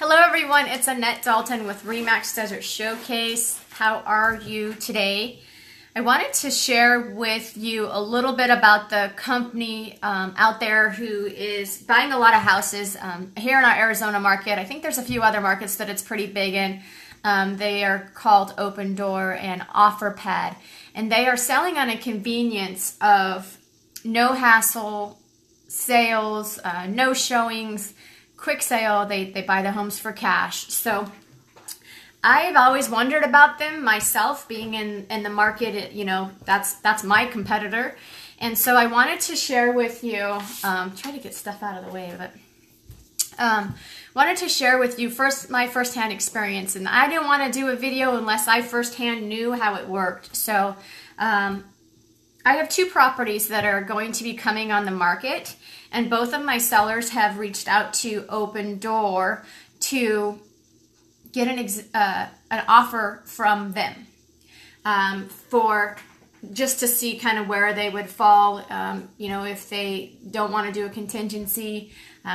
Hello everyone, it's Annette Dalton with Remax Desert Showcase. How are you today? I wanted to share with you a little bit about the company out there who is buying a lot of houses here in our Arizona market. I think there's a few other markets that it's pretty big in. They are called OpenDoor and OfferPad, and they are selling on a convenience of no hassle sales, no showings, quick sale. They buy the homes for cash. So I've always wondered about them myself, being in the market. You know, that's my competitor, and so I wanted to share with you. Try to get stuff out of the way, but wanted to share with you my firsthand experience, and I didn't want to do a video unless I firsthand knew how it worked. So I have two properties that are going to be coming on the market, and both of my sellers have reached out to OpenDoor to get an offer from them for just to see kind of where they would fall, you know, if they don't want to do a contingency,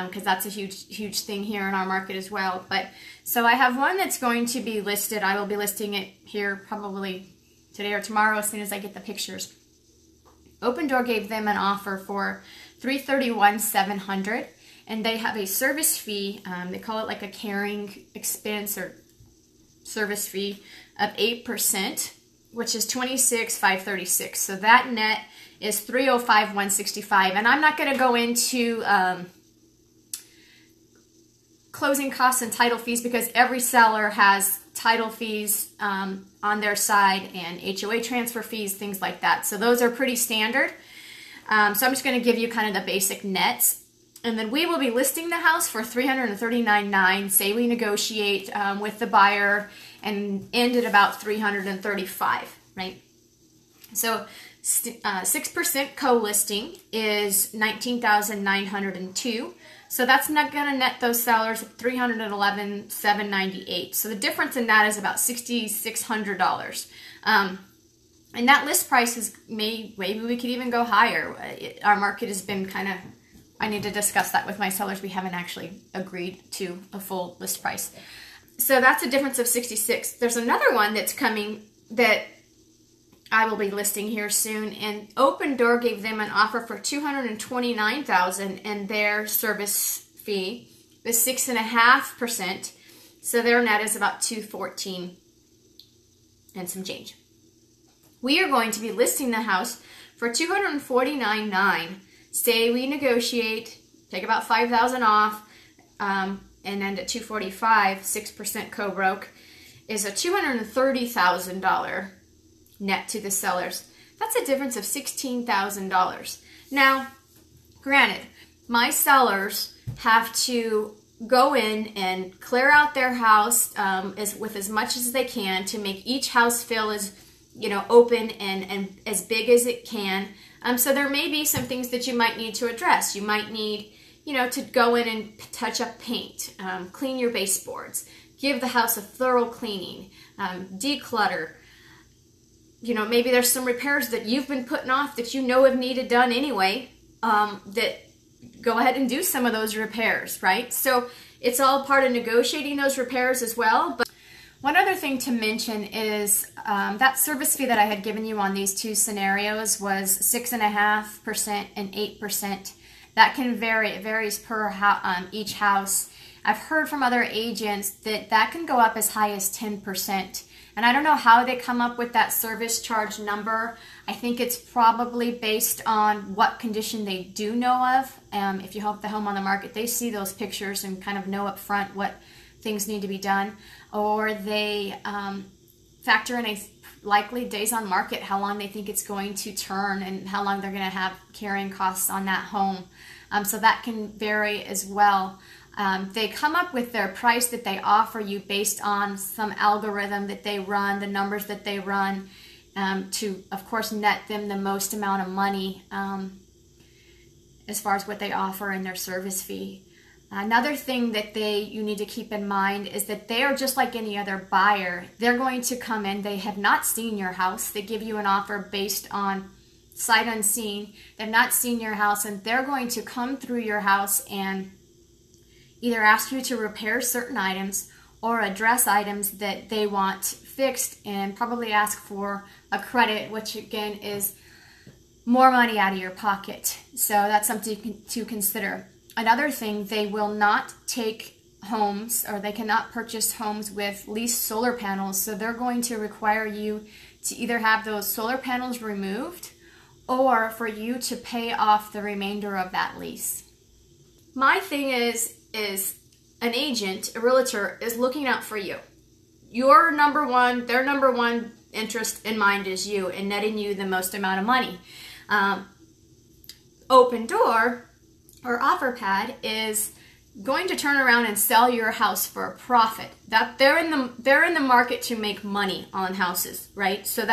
because that's a huge thing here in our market as well. But so I have one that's going to be listed. I will be listing it here probably today or tomorrow as soon as I get the pictures. OpenDoor gave them an offer for $331,700, and they have a service fee. They call it like a carrying expense or service fee of 8%, which is $26,536. So that net is $305,165. And I'm not going to go into closing costs and title fees because every seller has title fees on their side and HOA transfer fees, things like that. So those are pretty standard. So I'm just going to give you kind of the basic nets. And then we will be listing the house for $339,900. Say we negotiate with the buyer and end at about $335,000, right? So 6% co-listing is $19,902. So that's not going to net those sellers $311,798. So the difference in that is about $6,600. And that list price is maybe we could even go higher. Our market has been kind of, I need to discuss that with my sellers. We haven't actually agreed to a full list price. So that's a difference of 66. There's another one that's coming that I will be listing here soon, and OpenDoor gave them an offer for $229,000, and their service fee is 6.5%. So their net is about $214,000 and some change. We are going to be listing the house for $249,900. Say we negotiate, take about $5,000 off, and end at $245,000. 6% co-broke is a $230,000 net to the sellers. That's a difference of $16,000. Now, granted, my sellers have to go in and clear out their house with as much as they can to make each house feel as, you know, open and as big as it can. So there may be some things that you might need to address. You might need, you know, to go in and touch up paint, clean your baseboards, give the house a thorough cleaning, declutter. You know, maybe there's some repairs that you've been putting off that you know have needed done anyway, that go ahead and do some of those repairs, right? So it's all part of negotiating those repairs as well. But one other thing to mention is that service fee that I had given you on these two scenarios was 6.5% and 8%. That can vary. It varies per each house. I've heard from other agents that can go up as high as 10%. And I don't know how they come up with that service charge number. I think it's probably based on what condition they do know of. If you have the home on the market, they see those pictures and kind of know up front what things need to be done. Or they factor in a likely days on market, how long they think it's going to turn and how long they're going to have carrying costs on that home. So that can vary as well. They come up with their price that they offer you based on some algorithm that they run, the numbers that they run, to, of course, net them the most amount of money as far as what they offer in their service fee. Another thing that you need to keep in mind is that they are just like any other buyer. They're going to come in. They have not seen your house. They give you an offer based on sight unseen. They've not seen your house, and they're going to come through your house and either ask you to repair certain items or address items that they want fixed, and probably ask for a credit, which again is more money out of your pocket. So that's something to consider. Another thing, they will not take homes, or they cannot purchase homes with leased solar panels. So they're going to require you to either have those solar panels removed or for you to pay off the remainder of that lease. My thing is an agent, a realtor, is looking out for you. Your number one, their number one interest in mind is you and netting you the most amount of money. OpenDoor or OfferPad is going to turn around and sell your house for a profit. That they're in the market to make money on houses, right? So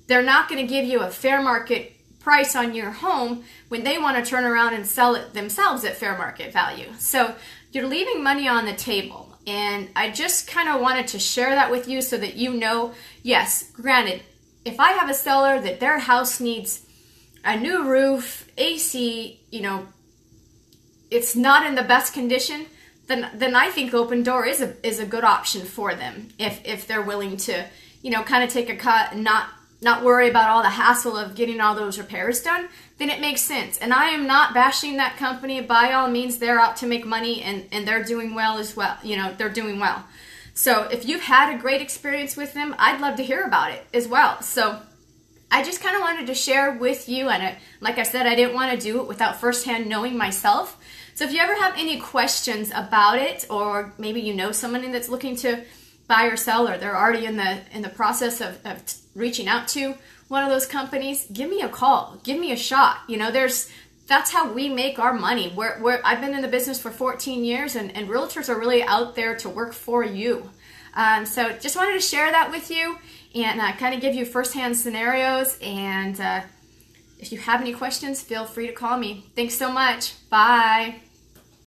they're not going to give you a fair market price on your home when they want to turn around and sell it themselves at fair market value. So you're leaving money on the table. And I just kind of wanted to share that with you so that you know, yes, granted, if I have a seller that their house needs a new roof, AC, it's not in the best condition, then I think OpenDoor is a good option for them if they're willing to, kind of take a cut and not worry about all the hassle of getting all those repairs done. Then it makes sense. And I am not bashing that company. By all means, they're out to make money, and they're doing well as well. They're doing well. So if you've had a great experience with them, I'd love to hear about it as well. So I just kind of wanted to share with you, and like I said, I didn't want to do it without firsthand knowing myself. So if you ever have any questions about it, or maybe you know someone that's looking to buy or sell, or they're already in the process of reaching out to one of those companies, give me a call, give me a shot. That's how we make our money. I've been in the business for 14 years, and realtors are really out there to work for you. So just wanted to share that with you and kind of give you firsthand scenarios. And if you have any questions, feel free to call me. Thanks so much. Bye.